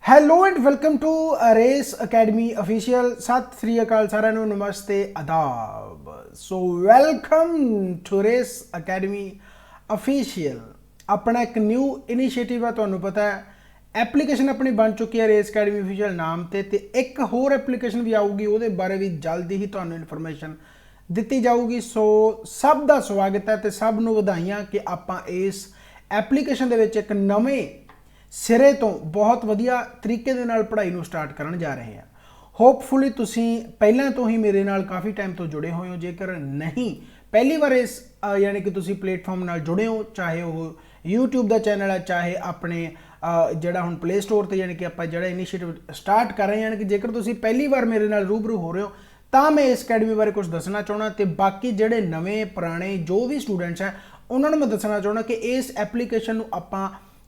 Hello and welcome to Race Academy official. सत श्री अकाल सारिਆਂ ਨੂੰ नमस्ते आदाब। So welcome to Race Academy official. अपना एक न्यू इनिशिएटिव है, ਤੁਹਾਨੂੰ पता है एप्लीकेशन अपनी बन चुकी है रेस अकेडमी ऑफिशियल नाम ते एक होर एप्लीकेशन भी आऊगी, ਉਹਦੇ बारे भी जल्दी ही ਤੁਹਾਨੂੰ इन्फॉर्मेशन ਦਿੱਤੀ ਜਾਊਗੀ। सो सब ਦਾ स्वागत है ਤੇ सब ਨੂੰ ਵਧਾਈਆਂ कि ਆਪਾਂ ਇਸ एप्लीकेशन ਦੇ ਵਿੱਚ ਇੱਕ ਨਵੇਂ सिरे तो बहुत वधिया तरीके दे नाल पढ़ाई नूं स्टार्ट करन जा रहे हैं। होपफुली तुसीं पहलां तो ही मेरे नाल काफ़ी टाइम तो जुड़े हुए हो, जेकर नहीं पहली बार इस यानी कि तुसीं प्लेटफॉर्म नाल जुड़े हो, चाहे वो यूट्यूब का चैनल है, चाहे अपने जिहड़ा हुण प्ले स्टोर ते यानी कि आपां जिहड़ा इनिशिएटिव स्टार्ट कर रहे हैं, यानी कि जेकर तुसीं पहली बार मेरे नाल रूबरू हो रहे हो तो मैं इस अकैडमी बारे कुछ दसना चाहना, तो बाकी जिहड़े नवें पुराने जो भी स्टूडेंट्स हैं उन्होंने मैं दसना चाहना कि इस एप्लीकेशन नूं आपां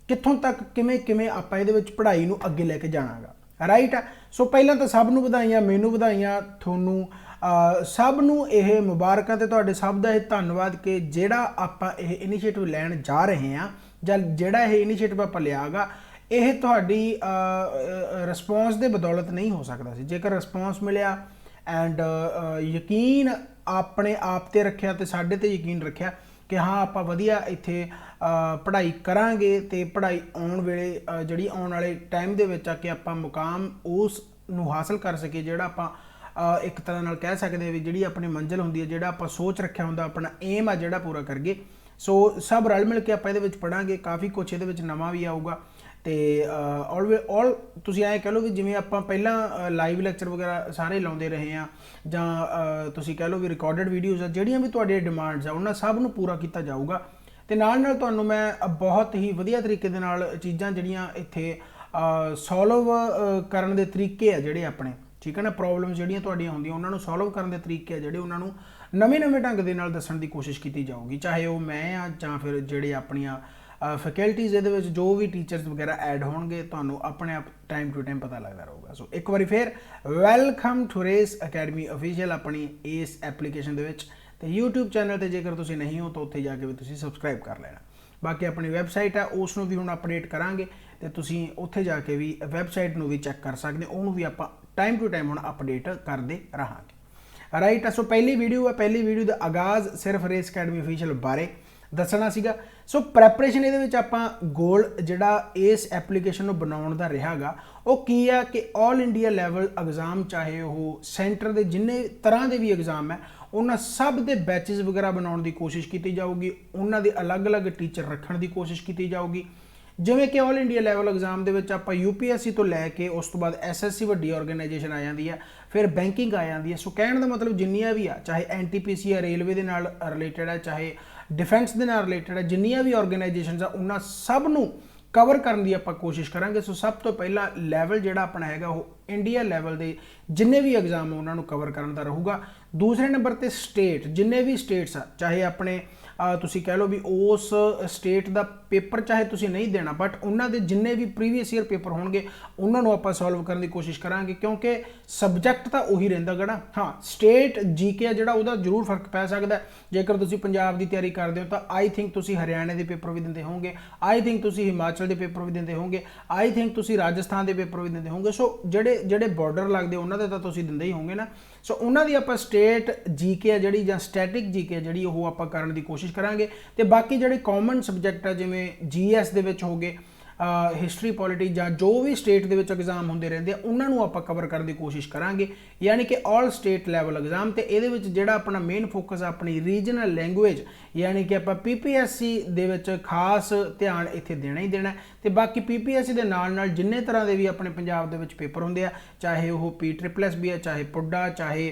कित्थों तक किवें किवें आपां इहदे विच पढ़ाई नूं अगे लैके जाणागा। राइट है। सो पहलां तो सब नूं वधाइयां, मैनूं वधाइयां, तुहानूं सब नूं इह मुबारकां ते तुहाडे सब दा इह धन्नवाद कि जिहड़ा आपां इह इनिशिएटिव लैण जा रहे हां जां जिहड़ा इह इनिशिएटिव आपां लिआगा इह तुहाडी रिस्पॉन्स दे बदौलत नहीं हो सकदा सी। जेकर रिस्पॉन्स मिलिया एंड यकीन अपने आप ते रखिया ते साडे ते यकीन रखिया कि हाँ आपां वधिया इत्थे पढ़ाई करांगे ते पढ़ाई आउण वेले जिहड़ी आउण वाले टाइम दे विच आके आपां मुकाम उस नूं हासिल कर सके, जिहड़ा आपां एक तरह नाल कह सकदे भी जिहड़ी अपनी मंजिल हुंदी है, जिहड़ा आपां सोच रखिया हुंदा अपना एम आ जिहड़ा पूरा करगे। सो सब रल मिल के आपां इहदे विच पढ़ांगे, काफ़ी कुछ इहदे विच नवां भी आऊगा ते ऑल तुसीं ऐ कह लो भी जिवें आपां पहिलां लाइव लैक्चर वगैरह सारे लाउंदे रहे हैं जां तुसीं कह लो भी रिकॉर्डिड वीडियोज़ आ जिहड़ियां भी तुहाडे डिमांड्स आ उन्हां सब नूं पूरा कीता जाऊगा। ते नाल नाल तुहानूं मैं बहुत ही वधिया तरीके दे नाल चीज़ां जिहड़ियां इत्थे सॉल्व करन दे तरीके आ जिहड़े अपने, ठीक है ना, प्रॉब्लम जिहड़ियां तुहाडियां हुंदियां उन्हां नूं सॉल्व करन दे तरीके आ जिहड़े उन्हां नूं नਵੇਂ नਵੇਂ ढंग दे नाल दस्सण दी कोशिश कीती जाऊगी, चाहे वो मैं आ जां फिर जिहड़े अपणियां फैकल्टीज़ इहदे विच जो भी टीचर्स वगैरह ऐड होणगे तुहानूं अपने आप टाइम टू टाइम पता लगदा रहूगा। सो एक बारी फिर welcome to Race Academy official अपनी इस एप्लीकेशन दे विच ते यूट्यूब चैनल ते जेकर तुसीं नहीं हो तो उत्थे जाके भी तुसीं सबसक्राइब कर लेना। बाकी अपनी वैबसाइट है उसनूं भी हुण अपडेट करांगे ते तुसीं उत्थे जाके भी वैबसाइट नूं भी चैक कर सकदे हो, उहनूं भी आपां टाइम टू टाइम हुण अपडेट करदे रहांगे। राइट है। सो पहली वीडियो है, पहली वीडियो का आगाज़ सिर्फ रेस अकैडमी ऑफिशियल बारे दसना सीगा। सो प्रैपरेशन इहदे विच आपां गोल जिहड़ा इस एप्लीकेशन नूं बनाउण दा रिहागा वो की है कि ऑल इंडिया लैवल एग्जाम, चाहे वो सेंटर के जिन्ने तरह के भी एग्जाम है उन्होंने सब के बैचेस वगैरह बनाने की कोशिश की जाऊगी, उन्होंने अलग अलग टीचर रखने की कोशिश की जाऊगी। जिमें कि ऑल इंडिया लैवल एग्जाम के आप यूपीएससी तो लैके उस तो बाद एसएससी वड्डी ऑर्गेनाइजेशन आ जाती है, फिर बैंकिंग आ जाती है। सो कहने का मतलब जिन्नियां भी आ, चाहे एनटीपीसी है रेलवे के नाल रिलेटेड है, चाहे डिफेंस के नाल रिलेटेड है, जिन्नियां भी ऑर्गेनाइजेशन आ उन्होंने सब नूं कवर करने की आप कोशिश करांगे। सो सब तो पहला लैवल जिहड़ा अपना हैगा वो इंडिया लैवल के जिन्ने भी एग्जाम उन्होंने कवर करने का रहूगा। दूसरे नंबर पर स्टेट जिन्ने भी स्टेट्स आ, चाहे अपने तुसी कह लो भी उस स्टेट का पेपर चाहे तुसी नहीं देना बट उन्होंने जिन्ने भी प्रीवियस ईयर पेपर होंगे उन्होंने आप सॉल्व करने की कोशिश करांगे, क्योंकि सबजैक्ट तो उही रहिंदा गा ना। हाँ स्टेट जीके जिहड़ा उहदा जरूर फर्क पै सकदा है। जेकर तुसी पंजाब की तैयारी करते हो तो आई थिंक तुसी हरियाणे के पेपर भी दिंदे होंगे, आई थिंक तुसी हिमाचल के पेपर भी दिंदे होंगे, आई थिंक तुसी राजस्थान के पेपर भी दिंदे होंगे। सो जिहड़े जिहड़े बॉर्डर लगदे उन्होंने तो तुसी दिंदे ही होंगे ना। सो उन्होंने आप स्टेट जीके है जिहड़ी जां स्टैटिक जीके जिहड़ी वो आप करने की कोशिश करांगे। ते बाकी जिहड़े कॉमन सबजैक्ट है जिवें जीएस दे विच हो गए, हिस्टरी पॉलिटिक्स जां जो भी स्टेट दे विच एग्जाम होंदे रहिंदे उन्हां नूं आपां कवर करने की कोशिश करांगे, यानी कि ऑल स्टेट लैवल एग्जाम। ते इहदे विच जिहड़ा अपना मेन फोकस अपनी रीजनल लैंगुएज यानी कि आपां पीपीएससी दे विच खास ध्यान इत्थे देना ही देना। ते बाकी पीपीएससी दे नाल नाल जिन्ने तरह के भी अपने पंजाब दे विच पेपर होंदे आ, चाहे वो PSSB है, चाहे पुड्डा, चाहे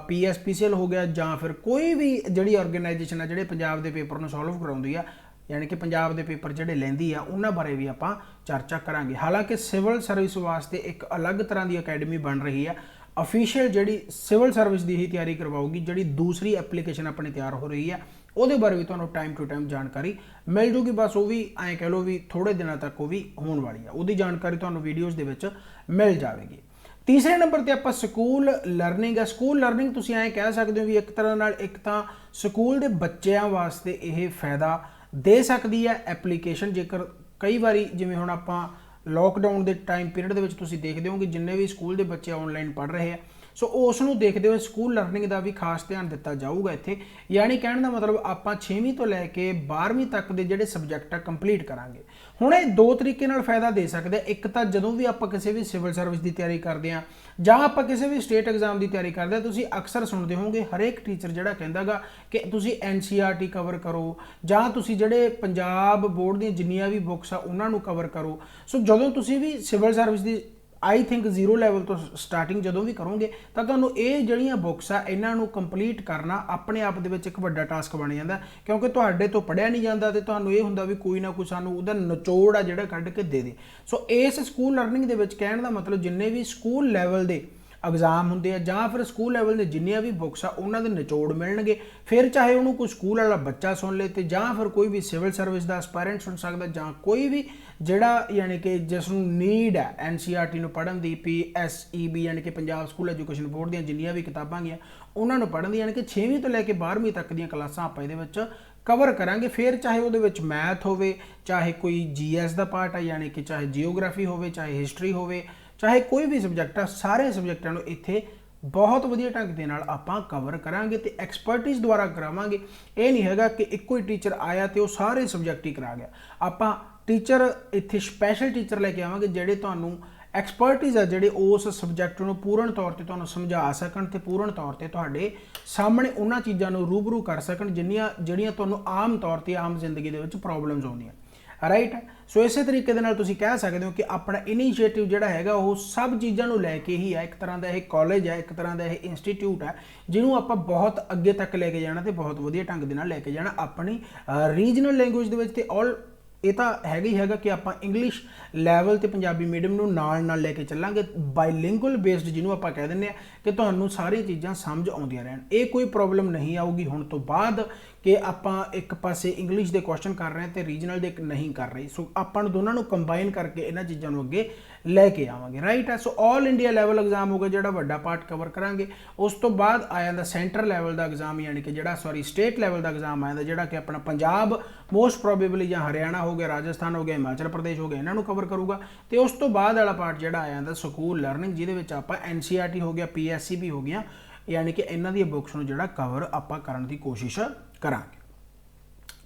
PSPCL हो गया, जां फिर कोई भी जिहड़ी ऑर्गेनाइजेशन है जिहड़े पंजाब दे पेपर नूं सॉल्व कराउंदी आ, यानी कि पंजाब के पेपर जिहड़े लैंदी आ उन्हां बारे भी आपां चर्चा करांगे। हालांकि सिविल सर्विस वास्ते एक अलग तरह की अकैडमी बन रही है ऑफिशियल, जिहड़ी सिविल सर्विस की ही तैयारी करवाऊगी। जिहड़ी दूसरी एप्लीकेशन अपनी तैयार हो रही है उहदे बारे भी तुहानूं टाइम टू टाइम जानकारी मिल जूगी, बस वो भी ऐ कह लो भी थोड़े दिनों तक वो भी होने वाली है, उहदी जानकारी तुहानूं वीडियोज़ दे विच मिल जाएगी। तीसरे नंबर पर आप स्कूल लर्निंग है। स्कूल लर्निंग तुसीं ऐ कह सकते हो भी एक तरह नाल एक तां स्कूल के बच्चों वास्ते यह फायदा दे सकती है एप्लीकेशन। जेकर कई बारी जिवें हुण आपां ਲੋਕਡਾਊਨ ਦੇ ਟਾਈਮ ਪੀਰੀਅਡ ਦੇ ਵਿੱਚ ਤੁਸੀਂ ਦੇਖਦੇ ਹੋ ਕਿ ਜਿੰਨੇ ਵੀ ਸਕੂਲ ਦੇ ਬੱਚੇ ਆਨਲਾਈਨ ਪੜ੍ਹ ਰਹੇ ਆ, ਸੋ ਉਸ ਨੂੰ ਦੇਖਦੇ ਹੋਏ ਸਕੂਲ ਲਰਨਿੰਗ ਦਾ ਵੀ ਖਾਸ ਧਿਆਨ ਦਿੱਤਾ ਜਾਊਗਾ ਇੱਥੇ। ਯਾਨੀ ਕਹਿਣ ਦਾ ਮਤਲਬ ਆਪਾਂ 6ਵੀਂ ਤੋਂ ਲੈ ਕੇ 12ਵੀਂ ਤੱਕ ਦੇ ਜਿਹੜੇ ਸਬਜੈਕਟ ਆ ਕੰਪਲੀਟ ਕਰਾਂਗੇ। ਹੁਣ ਇਹ ਦੋ ਤਰੀਕੇ ਨਾਲ ਫਾਇਦਾ ਦੇ ਸਕਦੇ ਆ। ਇੱਕ ਤਾਂ ਜਦੋਂ ਵੀ ਆਪਾਂ ਕਿਸੇ ਵੀ ਸਿਵਲ ਸਰਵਿਸ ਦੀ ਤਿਆਰੀ ਕਰਦੇ ਆ ਜਾਂ ਆਪਾਂ ਕਿਸੇ ਵੀ ਸਟੇਟ ਐਗਜ਼ਾਮ ਦੀ ਤਿਆਰੀ ਕਰਦੇ ਆ, ਤੁਸੀਂ ਅਕਸਰ ਸੁਣਦੇ ਹੋਵੋਗੇ ਹਰੇਕ ਟੀਚਰ ਜਿਹੜਾ ਕਹਿੰਦਾਗਾ ਕਿ ਤੁਸੀਂ NCERT ਕਵਰ ਕਰੋ ਜਾਂ ਤੁਸੀਂ ਜਿਹੜੇ ਪੰਜਾਬ ਬੋਰਡ ਦੀਆਂ ਜਿੰਨੀਆਂ ਵੀ ਬੁੱਕਸ ਆ ਉਹਨਾਂ ਨੂੰ ਕਵਰ ਕਰੋ। ਸੋ ਜਦੋਂ ਤੁਸੀਂ ਵੀ civil service the I think 0 level ਤੋਂ ਸਟਾਰਟਿੰਗ ਜਦੋਂ ਵੀ ਕਰੋਗੇ ਤਾਂ ਤੁਹਾਨੂੰ ਇਹ ਜਿਹੜੀਆਂ ਬੁੱਕਸ ਆ ਇਹਨਾਂ ਨੂੰ ਕੰਪਲੀਟ ਕਰਨਾ ਆਪਣੇ ਆਪ ਦੇ ਵਿੱਚ ਇੱਕ ਵੱਡਾ ਟਾਸਕ ਬਣ ਜਾਂਦਾ, ਕਿਉਂਕਿ ਤੁਹਾਡੇ ਤੋਂ ਪੜ੍ਹਿਆ ਨਹੀਂ ਜਾਂਦਾ ਤੇ ਤੁਹਾਨੂੰ ਇਹ ਹੁੰਦਾ ਵੀ ਕੋਈ ਨਾ ਕੋਈ ਸਾਨੂੰ ਉਹਦਾ ਨਿਚੋੜ ਆ ਜਿਹੜਾ ਕੱਢ ਕੇ ਦੇ ਦੇ। ਸੋ ਇਸ ਸਕੂਲ ਲਰਨਿੰਗ ਦੇ ਵਿੱਚ ਕਹਿਣ ਦਾ ਮਤਲਬ ਜਿੰਨੇ ਵੀ ਸਕੂਲ ਲੈਵਲ ਦੇ ਐਗਜ਼ਾਮ ਹੁੰਦੇ ਆ ਜਾਂ ਫਿਰ ਸਕੂਲ ਲੈਵਲ ਦੇ ਜਿੰਨੀਆਂ ਵੀ ਬੁੱਕਸ ਆ ਉਹਨਾਂ ਦੇ ਨਿਚੋੜ ਮਿਲਣਗੇ। ਫਿਰ ਚਾਹੇ ਉਹਨੂੰ ਕੋਈ ਸਕੂਲ ਵਾਲਾ ਬੱਚਾ ਸੁਣ ਲੇ ਤੇ ਜਾਂ ਫਿਰ ਕੋਈ ਵੀ ਸਿਵਲ ਸਰਵਿਸ ਦਾ ਐਸਪਾਇਰੈਂਟ ਸੁਣ ਸਕਦਾ ਜਾਂ ਕੋਈ ਵੀ ਜਿਹੜਾ ਯਾਨੀ ਕਿ ਜਿਸ ਨੂੰ ਨੀਡ ਹੈ NCERT ਨੂੰ ਪੜ੍ਹਨ ਦੀ, PSEB ਯਾਨੀ ਕਿ ਪੰਜਾਬ ਸਕੂਲ ਐਜੂਕੇਸ਼ਨ ਬੋਰਡ ਦੀਆਂ ਜਿੰਨੀਆਂ ਵੀ ਕਿਤਾਬਾਂ ਗਈਆਂ ਉਹਨਾਂ ਨੂੰ ਪੜ੍ਹਨ ਦੀ, ਯਾਨੀ ਕਿ 6ਵੀਂ ਤੋਂ ਲੈ ਕੇ 12ਵੀਂ ਤੱਕ ਦੀਆਂ ਕਲਾਸਾਂ ਆਪਾਂ ਇਹਦੇ ਵਿੱਚ ਕਵਰ ਕਰਾਂਗੇ। ਫਿਰ ਚਾਹੇ ਉਹਦੇ ਵਿੱਚ ਮੈਥ ਹੋਵੇ, ਚਾਹੇ ਕੋਈ GS ਦਾ ਪਾਰਟ ਹੈ ਯਾਨੀ ਕਿ ਚਾਹੇ ਜੀਓਗ੍ਰਾਫੀ ਹੋਵੇ, ਚਾਹੇ ਹਿਸਟਰੀ ਹੋਵੇ, ਚਾਹੇ ਕੋਈ ਵੀ ਸਬਜੈਕਟ ਆ, ਸਾਰੇ ਸਬਜੈਕਟਾਂ ਨੂੰ ਇੱਥੇ ਬਹੁਤ ਵਧੀਆ ਢੰਗ ਦੇ ਨਾਲ ਆਪਾਂ ਕਵਰ ਕਰਾਂਗੇ ਤੇ ਐਕਸਪਰਟਿਜ਼ ਦੁਆਰਾ ਕਰਾਵਾਂਗੇ। ਇਹ ਨਹੀਂ ਹੈਗਾ ਕਿ ਇੱਕੋ ਹੀ ਟੀਚਰ ਆਇਆ ਤੇ ਉਹ ਸਾਰੇ ਸਬਜੈਕਟ ਹੀ ਕਰਾ ਗਿਆ। ਆਪਾਂ ਟੀਚਰ ਇੱਥੇ ਸਪੈਸ਼ਲ ਟੀਚਰ ਲੈ ਕੇ ਆਵਾਂਗੇ ਜਿਹੜੇ ਤੁਹਾਨੂੰ ਐਕਸਪਰਟਿਜ਼ ਆ ਜਿਹੜੇ ਉਸ ਸਬਜੈਕਟ ਨੂੰ ਪੂਰਨ ਤੌਰ ਤੇ ਤੁਹਾਨੂੰ ਸਮਝਾ ਸਕਣ ਤੇ ਪੂਰਨ ਤੌਰ ਤੇ ਤੁਹਾਡੇ ਸਾਹਮਣੇ ਉਹਨਾਂ ਚੀਜ਼ਾਂ ਨੂੰ ਰੂਬਰੂ ਕਰ ਸਕਣ ਜਿਹੜੀਆਂ ਤੁਹਾਨੂੰ ਆਮ ਤੌਰ ਤੇ ਆਮ ਜ਼ਿੰਦਗੀ ਦੇ ਵਿੱਚ ਪ੍ਰੋਬਲਮਸ ਆਉਂਦੀਆਂ, ਰਾਈਟ। ਸੋ ਇਸੇ ਤਰੀਕੇ ਦੇ ਨਾਲ ਤੁਸੀਂ ਕਹਿ ਸਕਦੇ ਹੋ ਕਿ ਆਪਣਾ ਇਨੀਸ਼ੀਏਟਿਵ ਜਿਹੜਾ ਹੈਗਾ ਉਹ ਸਭ ਚੀਜ਼ਾਂ ਨੂੰ ਲੈ ਕੇ ਹੀ ਹੈ। ਇੱਕ ਤਰ੍ਹਾਂ ਦਾ ਇਹ ਕਾਲਜ ਹੈ, ਇੱਕ ਤਰ੍ਹਾਂ ਦਾ ਇਹ ਇੰਸਟੀਟਿਊਟ ਹੈ ਜਿਹਨੂੰ ਆਪਾਂ ਬਹੁਤ ਅੱਗੇ ਤੱਕ ਲੈ ਕੇ ਜਾਣਾ ਤੇ ਬਹੁਤ ਵਧੀਆ ਢੰਗ ਦੇ ਨਾਲ ਲੈ ਕੇ ਜਾਣਾ ਆਪਣੀ ਰੀਜਨਲ ਲੈਂਗੁਏਜ ਦੇ ਵਿੱਚ। ਤੇ ਇਹ ਤਾਂ ਹੈਗਾ ਹੀ ਹੈਗਾ ਕਿ ਆਪਾਂ ਇੰਗਲਿਸ਼ ਲੈਵਲ ਤੇ ਪੰਜਾਬੀ ਮੀਡੀਅਮ ਨੂੰ ਨਾਲ ਲੈ ਕੇ ਚੱਲਾਂਗੇ, ਬਾਈਲਿੰਗੁਅਲ ਬੇਸਡ ਜਿਹਨੂੰ ਆਪਾਂ ਕਹਿ ਦਿੰਦੇ ਆ ਕਿ ਤੁਹਾਨੂੰ ਸਾਰੀਆਂ ਚੀਜ਼ਾਂ ਸਮਝ ਆਉਂਦੀਆਂ ਰਹਿਣ। ਇਹ ਕੋਈ ਪ੍ਰੋਬਲਮ ਨਹੀਂ ਆਊਗੀ ਹੁਣ ਤੋਂ ਬਾਅਦ ਕਿ ਆਪਾਂ ਇੱਕ ਪਾਸੇ ਇੰਗਲਿਸ਼ ਦੇ ਕੁਐਸਚਨ ਕਰ ਰਹੇ ਹਾਂ ਤੇ ਰੀਜਨਲ ਦੇ ਨਹੀਂ ਕਰ ਰਹੇ। ਸੋ ਆਪਾਂ ਨੂੰ ਦੋਨਾਂ ਨੂੰ ਕੰਬਾਈਨ ਕਰਕੇ ਇਹਨਾਂ ਚੀਜ਼ਾਂ ਨੂੰ ਅੱਗੇ ਲੈ ਕੇ ਆਵਾਂਗੇ, ਰਾਈਟ ਹੈ। ਸੋ ਆਲ ਇੰਡੀਆ ਲੈਵਲ ਐਗਜ਼ਾਮ ਹੋਗਾ ਜਿਹੜਾ ਵੱਡਾ ਪਾਰਟ ਕਵਰ ਕਰਾਂਗੇ। ਉਸ ਤੋਂ ਬਾਅਦ ਆ ਜਾਂਦਾ ਸੈਂਟਰ ਲੈਵਲ ਦਾ ਐਗਜ਼ਾਮ ਯਾਨੀ ਕਿ ਜਿਹੜਾ ਸਟੇਟ ਲੈਵਲ ਦਾ ਐਗਜ਼ਾਮ ਆ ਜਾਂਦਾ ਜਿਹੜਾ ਕਿ ਆਪਣਾ ਪੰਜਾਬ ਮੋਸਟ ਪ੍ਰੋਬੇਬਲੀ ਜਾਂ ਹਰਿਆਣਾ ਹੋ ਗਿਆ, ਰਾਜਸਥਾਨ ਹੋ ਗਿਆ, ਹਿਮਾਚਲ ਪ੍ਰਦੇਸ਼ ਹੋ ਗਿਆ, ਇਹਨਾਂ ਨੂੰ ਕਵਰ ਕਰੂਗਾ। ਤੇ ਉਸ ਤੋਂ ਬਾਅਦ ਵਾਲਾ ਪਾਰਟ ਜਿਹੜਾ ਆ ਜਾਂਦਾ ਸਕੂਲ ਲਰਨਿੰਗ ਜਿਹਦੇ ਵਿੱਚ ਆਪਾਂ NCERT ਹੋ ਗਿਆ, PSEB ਹੋ ਗਿਆ, ਯਾਨੀ ਕਿ ਇਹਨਾਂ ਦੀਆਂ ਬੁੱਕਸ ਨੂੰ ਜਿਹੜਾ ਕਵਰ ਆਪਾਂ ਕਰਨ ਦੀ ਕੋਸ਼ਿਸ਼ ਕਰਾਂਗੇ।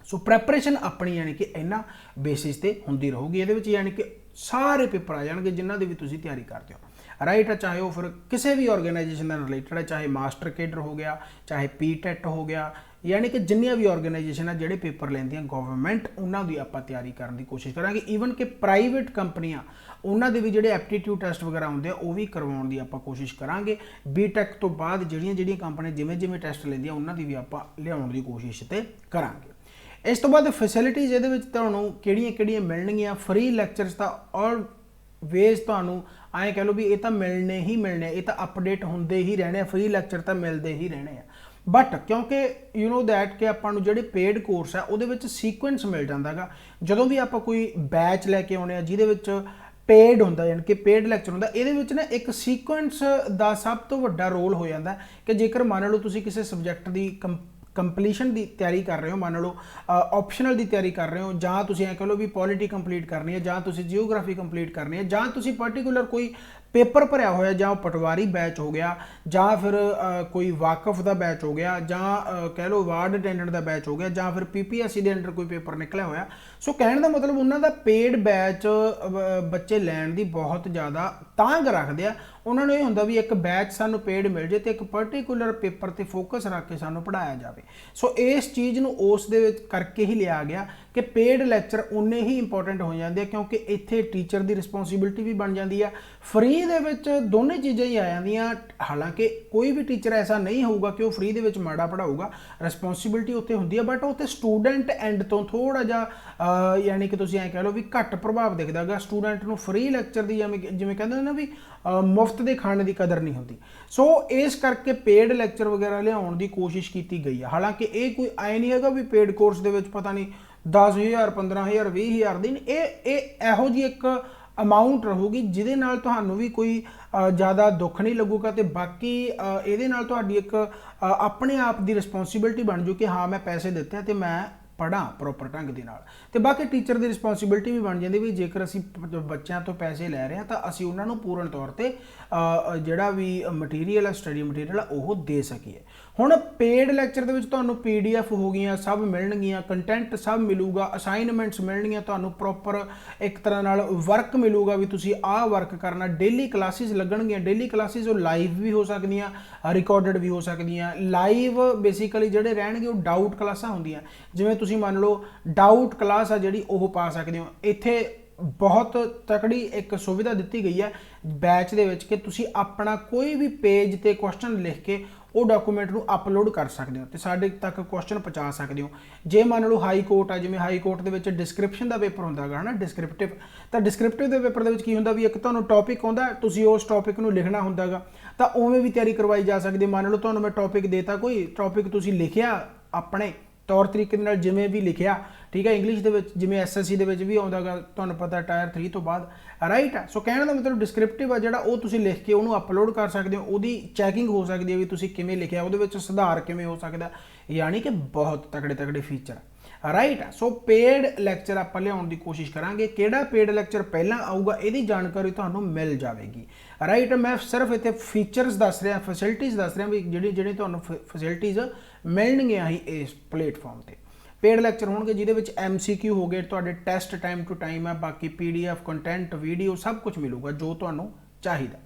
ਸੋ ਪ੍ਰੈਪਰੇਸ਼ਨ ਆਪਣੀ ਯਾਨੀ ਕਿ ਇਹਨਾਂ ਬੇਸਿਸ ਤੇ ਹੁੰਦੀ ਰਹੂਗੀ। ਇਹਦੇ ਵਿੱਚ ਯਾਨੀ ਕਿ ਸਾਰੇ ਪੇਪਰ ਆ ਜਾਣਗੇ ਜਿਨ੍ਹਾਂ ਦੀ ਵੀ ਤੁਸੀਂ ਤਿਆਰੀ ਕਰਦੇ ਹੋ, ਰਾਈਟ ਹੈ। ਚਾਹੇ ਉਹ ਫਿਰ ਕਿਸੇ ਵੀ ਆਰਗੇਨਾਈਜੇਸ਼ਨ ਨਾਲ ਰਿਲੇਟਡ ਹੈ, ਚਾਹੇ ਮਾਸਟਰ ਕੇਡਰ ਹੋ ਗਿਆ, ਚਾਹੇ B.tech ਹੋ ਗਿਆ, ਯਾਨੀ ਕਿ ਜਿੰਨੀਆਂ ਵੀ ਆਰਗੇਨਾਈਜੇਸ਼ਨ ਆ ਜਿਹੜੇ ਪੇਪਰ ਲੈਂਦੀਆਂ ਗਵਰਨਮੈਂਟ ਉਹਨਾਂ ਦੀ ਆਪਾਂ ਤਿਆਰੀ ਕਰਨ ਦੀ ਕੋਸ਼ਿਸ਼ ਕਰਾਂਗੇ। ਈਵਨ ਕਿ ਪ੍ਰਾਈਵੇਟ ਕੰਪਨੀਆਂ ਉਹਨਾਂ ਦੇ ਵੀ ਜਿਹੜੇ ਐਪਟੀਟਿਊਡ ਟੈਸਟ ਵਗੈਰਾ ਹੁੰਦੇ ਆ ਉਹ ਵੀ ਕਰਵਾਉਣ ਦੀ ਆਪਾਂ ਕੋਸ਼ਿਸ਼ ਕਰਾਂਗੇ। B.tech ਤੋਂ ਬਾਅਦ ਜਿਹੜੀਆਂ ਕੰਪਨੀਆਂ ਜਿਵੇਂ ਟੈਸਟ ਲੈਂਦੀਆਂ ਉਹਨਾਂ ਦੀ ਵੀ ਆਪਾਂ ਲਿਆਉਣ ਦੀ ਕੋਸ਼ਿਸ਼ ਤੇ ਕਰਾਂਗੇ। ਇਸ ਤੋਂ ਬਾਅਦ ਫੈਸਿਲਿਟੀਜ਼ ਇਹਦੇ ਵਿੱਚ ਤੁਹਾਨੂੰ ਕਿਹੜੀਆਂ ਮਿਲਣਗੀਆਂ। ਫ੍ਰੀ ਲੈਕਚਰਸ ਤਾਂ ਆਲਵੇਜ਼ ਤੁਹਾਨੂੰ ਐਂ ਕਹਿ ਲਓ ਵੀ ਇਹ ਤਾਂ ਮਿਲਣੇ ਹੀ ਮਿਲਣੇ, ਇਹ ਤਾਂ ਅਪਡੇਟ ਹੁੰਦੇ ਹੀ ਰਹਿਣੇ, ਫ੍ਰੀ ਲੈਕਚਰ ਤਾਂ ਮਿਲਦੇ ਹੀ ਰਹਿਣੇ ਆ। ਬਟ ਕਿਉਂਕਿ ਯੂ ਨੋ ਦੈਟ ਕਿ ਆਪਾਂ ਨੂੰ ਜਿਹੜੇ ਪੇਡ ਕੋਰਸ ਆ ਉਹਦੇ ਵਿੱਚ ਸੀਕੁਐਂਸ ਮਿਲ ਜਾਂਦਾ ਗਾ। ਜਦੋਂ ਵੀ ਆਪਾਂ ਕੋਈ ਬੈਚ ਲੈ ਕੇ ਆਉਣੇ ਆ ਜਿਹਦੇ ਵਿੱਚ ਪੇਡ ਹੁੰਦਾ ਯਾਨੀ ਕਿ ਪੇਡ ਲੈਕਚਰ ਹੁੰਦਾ, ਇਹਦੇ ਵਿੱਚ ਨਾ ਇੱਕ ਸੀਕੁਐਂਸ ਦਾ ਸਭ ਤੋਂ ਵੱਡਾ ਰੋਲ ਹੋ ਜਾਂਦਾ ਕਿ ਜੇਕਰ ਮੰਨ ਲਓ ਤੁਸੀਂ ਕਿਸੇ ਸਬਜੈਕਟ ਦੀ ਕੰਪਲੀਸ਼ਨ ਦੀ ਤਿਆਰੀ ਕਰ ਰਹੇ ਹੋ, ਮੰਨ ਲਓ ਆਪਸ਼ਨਲ ਦੀ ਤਿਆਰੀ ਕਰ ਰਹੇ ਹੋ, ਜਾਂ ਤੁਸੀਂ ਐਂ ਕਹ ਲਓ ਵੀ ਪੋਲਿਟੀ ਕੰਪਲੀਟ ਕਰਨੀ ਹੈ, ਜਾਂ ਤੁਸੀਂ ਜੀਓਗ੍ਰਾਫੀ ਕੰਪਲੀਟ ਕਰਨੀ ਹੈ, ਜਾਂ ਤੁਸੀਂ ਪਰਟੀਕੂਲਰ ਕੋਈ ਪੇਪਰ ਭਰਿਆ ਹੋਇਆ, ਜਾਂ ਉਹ ਪਟਵਾਰੀ ਬੈਚ ਹੋ ਗਿਆ, ਜਾਂ ਫਿਰ ਕੋਈ ਵਾਕਫ ਦਾ ਬੈਚ ਹੋ ਗਿਆ, ਜਾਂ ਕਹਿ ਲਓ ਵਾਰਡ ਅਟੈਂਡੈਂਟ ਦਾ ਬੈਚ ਹੋ ਗਿਆ, ਜਾਂ ਫਿਰ PPSC ਦੇ ਅੰਡਰ ਕੋਈ ਪੇਪਰ ਨਿਕਲਿਆ ਹੋਇਆ। ਸੋ ਕਹਿਣ ਦਾ ਮਤਲਬ ਉਹਨਾਂ ਦਾ ਪੇਡ ਬੈਚ ਬੱਚੇ ਲੈਣ ਦੀ ਬਹੁਤ ਜ਼ਿਆਦਾ ਤਾਂਘ ਰੱਖਦੇ ਆ। ਉਹਨਾਂ ਨੂੰ ਇਹ ਹੁੰਦਾ ਵੀ ਇੱਕ ਬੈਚ ਸਾਨੂੰ ਪੇਡ ਮਿਲ ਜੇ ਤੇ ਇੱਕ ਪਰਟੀਕੂਲਰ ਪੇਪਰ ਤੇ ਫੋਕਸ ਰੱਖ ਕੇ ਸਾਨੂੰ ਪੜ੍ਹਾਇਆ ਜਾਵੇ। ਸੋ ਇਸ ਚੀਜ਼ ਨੂੰ ਉਸ ਦੇ ਵਿੱਚ ਕਰਕੇ ਹੀ ਲਿਆ ਗਿਆ ਕਿ ਪੇਡ ਲੈਕਚਰ ਉਨੇ ਹੀ ਇੰਪੋਰਟੈਂਟ ਹੋ ਜਾਂਦੇ ਆ, ਕਿਉਂਕਿ ਇੱਥੇ ਟੀਚਰ ਦੀ ਰਿਸਪੌਂਸਿਬਿਲਟੀ ਵੀ ਬਣ ਜਾਂਦੀ ਆ। ਫ੍ਰੀ ਦੇ ਵਿੱਚ ਦੋਨੇ ਚੀਜ਼ਾਂ ਹੀ ਆ ਜਾਂਦੀਆਂ। ਹਾਲਾਂਕਿ ਕੋਈ ਵੀ ਟੀਚਰ ਐਸਾ ਨਹੀਂ ਹੋਊਗਾ ਕਿ ਉਹ ਫ੍ਰੀ ਦੇ ਵਿੱਚ ਮਾੜਾ ਪੜ੍ਹਾਊਗਾ, ਰਿਸਪੌਂਸਿਬਿਲਟੀ ਉੱਥੇ ਹੁੰਦੀ ਆ, ਬਟ ਉੱਥੇ ਸਟੂਡੈਂਟ ਐਂਡ ਤੋਂ ਥੋੜ੍ਹਾ ਜਿਹਾ ਯਾਨੀ ਕਿ ਤੁਸੀਂ ਐਂ ਕਹਿ ਲਓ ਵੀ ਘੱਟ ਪ੍ਰਭਾਵ ਦਿਖਦਾ ਗਾ। ਸਟੂਡੈਂਟ ਨੂੰ ਫ੍ਰੀ ਲੈਕਚਰ ਦੀ ਜਿਵੇਂ ਕਹਿੰਦੇ ਨਾ ਵੀ ਮੁਫਤ ਦੇ ਖਾਣੇ ਦੀ ਕਦਰ ਨਹੀਂ ਹੁੰਦੀ। ਸੋ ਇਸ ਕਰਕੇ ਪੇਡ ਲੈਕਚਰ ਵਗੈਰਾ ਲਿਆਉਣ ਦੀ ਕੋਸ਼ਿਸ਼ ਕੀਤੀ ਗਈ ਆ। ਹਾਲਾਂਕਿ ਇਹ ਕੋਈ ਐ ਨਹੀਂ ਹੈਗਾ ਵੀ ਪੇਡ ਕੋਰਸ ਦੇ ਵਿੱਚ ਪਤਾ ਨਹੀਂ 10,000 15,000 20,000 ਦੀ ਇਹ ਇਹੋ ਜਿਹੀ ਇੱਕ ਅਮਾਊਂਟ ਰਹੂਗੀ ਜਿਹਦੇ ਨਾਲ ਤੁਹਾਨੂੰ ਵੀ ਕੋਈ ਜ਼ਿਆਦਾ ਦੁੱਖ ਨਹੀਂ ਲੱਗੂਗਾ, ਤੇ ਬਾਕੀ ਇਹਦੇ ਨਾਲ ਤੁਹਾਡੀ ਇੱਕ ਆਪਣੇ ਆਪ ਦੀ ਰਿਸਪੌਂਸਿਬਿਲਟੀ ਬਣ ਜੂ ਕਿ ਹਾਂ ਮੈਂ ਪੈਸੇ ਦਿੱਤੇ ਤੇ ਮੈਂ ਪੜ੍ਹਾਂ ਪ੍ਰੋਪਰ ਢੰਗ ਦੇ ਨਾਲ। ਤੇ ਬਾਕੀ ਟੀਚਰ ਦੀ ਰਿਸਪੌਂਸਿਬਿਲਿਟੀ ਵੀ ਬਣ ਜਾਂਦੀ ਵੀ ਜੇਕਰ ਅਸੀਂ ਬੱਚਿਆਂ ਤੋਂ ਪੈਸੇ ਲੈ ਰਹੇ ਹਾਂ ਤਾਂ ਅਸੀਂ ਉਹਨਾਂ ਨੂੰ ਪੂਰਨ ਤੌਰ ਤੇ ਜਿਹੜਾ ਵੀ ਮਟੀਰੀਅਲ ਹੈ, ਸਟੱਡੀ ਮਟੀਰੀਅਲ ਆ, ਉਹ ਦੇ ਸਕੀਏ। ਹੁਣ ਪੇਡ ਲੈਕਚਰ ਦੇ ਵਿੱਚ ਤੁਹਾਨੂੰ PDF ਹੋ ਗਈਆਂ, ਸਭ ਮਿਲਣਗੀਆਂ, ਕੰਟੈਂਟ ਸਭ ਮਿਲੂਗਾ, ਅਸਾਈਨਮੈਂਟਸ ਮਿਲਣਗੀਆਂ, ਤੁਹਾਨੂੰ ਪ੍ਰੋਪਰ ਇੱਕ ਤਰ੍ਹਾਂ ਨਾਲ ਵਰਕ ਮਿਲੂਗਾ ਵੀ ਤੁਸੀਂ ਆਹ ਵਰਕ ਕਰਨਾ। ਡੇਲੀ ਕਲਾਸਿਸ ਲੱਗਣਗੀਆਂ, ਡੇਲੀ ਕਲਾਸਿਸ ਉਹ ਲਾਈਵ ਵੀ ਹੋ ਸਕਦੀਆਂ, ਰਿਕਾਰਡਡ ਵੀ ਹੋ ਸਕਦੀਆਂ। ਲਾਈਵ ਬੇਸਿਕਲੀ ਜਿਹੜੇ ਰਹਿਣਗੇ ਉਹ ਡਾਊਟ ਕਲਾਸਾਂ ਹੁੰਦੀਆਂ, ਜਿਵੇਂ ਤੁਸੀਂ ਮੰਨ ਲਓ ਡਾਊਟ ਕਲਾਸ ਆ ਜਿਹੜੀ ਉਹ ਪਾ ਸਕਦੇ ਹੋ। ਇੱਥੇ ਬਹੁਤ ਤਕੜੀ ਇੱਕ ਸੁਵਿਧਾ ਦਿੱਤੀ ਗਈ ਹੈ ਬੈਚ ਦੇ ਵਿੱਚ ਕਿ ਤੁਸੀਂ ਆਪਣਾ ਕੋਈ ਵੀ ਪੇਜ ਤੇ ਕੁਐਸਚਨ ਲਿਖ ਕੇ ਉਹ ਡਾਕੂਮੈਂਟ ਨੂੰ ਅਪਲੋਡ ਕਰ ਸਕਦੇ ਹੋ ਤੇ ਸਾਡੇ ਤੱਕ ਕੁਐਸਚਨ ਪਹੁੰਚਾ ਸਕਦੇ ਹੋ। ਜੇ ਮੰਨ ਲਓ ਹਾਈ ਕੋਰਟ ਆ, ਜਿਵੇਂ ਹਾਈ ਕੋਰਟ ਦੇ ਵਿੱਚ ਡਿਸਕ੍ਰਿਪਸ਼ਨ ਦਾ ਪੇਪਰ ਹੁੰਦਾ ਹੈਗਾ ਨਾ, ਡਿਸਕ੍ਰਿਪਟਿਵ, ਤਾਂ ਡਿਸਕ੍ਰਿਪਟਿਵ ਦੇ ਪੇਪਰ ਦੇ ਵਿੱਚ ਕੀ ਹੁੰਦਾ ਵੀ ਇੱਕ ਤੁਹਾਨੂੰ ਟੌਪਿਕ ਆਉਂਦਾ, ਤੁਸੀਂ ਉਸ ਟੌਪਿਕ ਨੂੰ ਲਿਖਣਾ ਹੁੰਦਾ ਹੈਗਾ, ਤਾਂ ਉਵੇਂ ਵੀ ਤਿਆਰੀ ਕਰਵਾਈ ਜਾ ਸਕਦੀ। ਮੰਨ ਲਓ ਤੁਹਾਨੂੰ ਮੈਂ ਟੌਪਿਕ ਦੇਤਾ, ਕੋਈ ਟੌਪਿਕ ਤੁਸੀਂ ਲਿਖਿਆ ਆਪਣੇ ਤੌਰ ਤਰੀਕੇ ਦੇ ਨਾਲ ਜਿਵੇਂ ਵੀ ਲਿਖਿਆ, ਠੀਕ ਹੈ, ਇੰਗਲਿਸ਼ ਦੇ ਵਿੱਚ ਜਿਵੇਂ SSC ਦੇ ਵਿੱਚ ਵੀ ਆਉਂਦਾ ਗਾ, ਤੁਹਾਨੂੰ ਪਤਾ ਟਾਇਰ 3 ਤੋਂ ਬਾਅਦ, ਰਾਈਟ ਆ। ਸੋ ਕਹਿਣ ਦਾ ਮਤਲਬ ਡਿਸਕ੍ਰਿਪਟਿਵ ਆ ਜਿਹੜਾ ਉਹ ਤੁਸੀਂ ਲਿਖ ਕੇ ਉਹਨੂੰ ਅਪਲੋਡ ਕਰ ਸਕਦੇ ਹੋ, ਉਹਦੀ ਚੈਕਿੰਗ ਹੋ ਸਕਦੀ ਹੈ ਵੀ ਤੁਸੀਂ ਕਿਵੇਂ ਲਿਖਿਆ, ਉਹਦੇ ਵਿੱਚ ਸੁਧਾਰ ਕਿਵੇਂ ਹੋ ਸਕਦਾ, ਯਾਨੀ ਕਿ ਬਹੁਤ ਤਕੜੇ ਫੀਚਰ, ਰਾਈਟ ਆ। ਸੋ ਪੇਡ ਲੈਕਚਰ ਆਪਾਂ ਲਿਆਉਣ ਦੀ ਕੋਸ਼ਿਸ਼ ਕਰਾਂਗੇ। ਕਿਹੜਾ ਪੇਡ ਲੈਕਚਰ ਪਹਿਲਾਂ ਆਊਗਾ ਇਹਦੀ ਜਾਣਕਾਰੀ ਤੁਹਾਨੂੰ ਮਿਲ ਜਾਵੇਗੀ, ਰਾਈਟ। ਮੈਂ ਸਿਰਫ ਇੱਥੇ ਫੀਚਰਸ ਦੱਸ ਰਿਹਾ, ਫੈਸਿਲਿਟੀਜ਼ ਦੱਸ ਰਿਹਾ ਵੀ ਜਿਹੜੀ ਤੁਹਾਨੂੰ ਫੈਸਿਲਿਟੀਜ਼ ਮਿਲਣਗੀਆਂ ਹੀ ਇਸ ਪਲੇਟਫਾਰਮ ਤੇ। ਪੇਡ ਲੈਕਚਰ ਹੋਣਗੇ ਜਿਹਦੇ ਵਿੱਚ MCQ ਹੋ ਗਏ, ਤੁਹਾਡੇ ਟੈਸਟ ਟਾਈਮ ਟੂ ਟਾਈਮ ਹੈ, ਬਾਕੀ PDF ਕੰਟੈਂਟ, ਵੀਡੀਓ ਸਭ ਕੁਝ ਮਿਲੂਗਾ ਜੋ ਤੁਹਾਨੂੰ ਚਾਹੀਦਾ।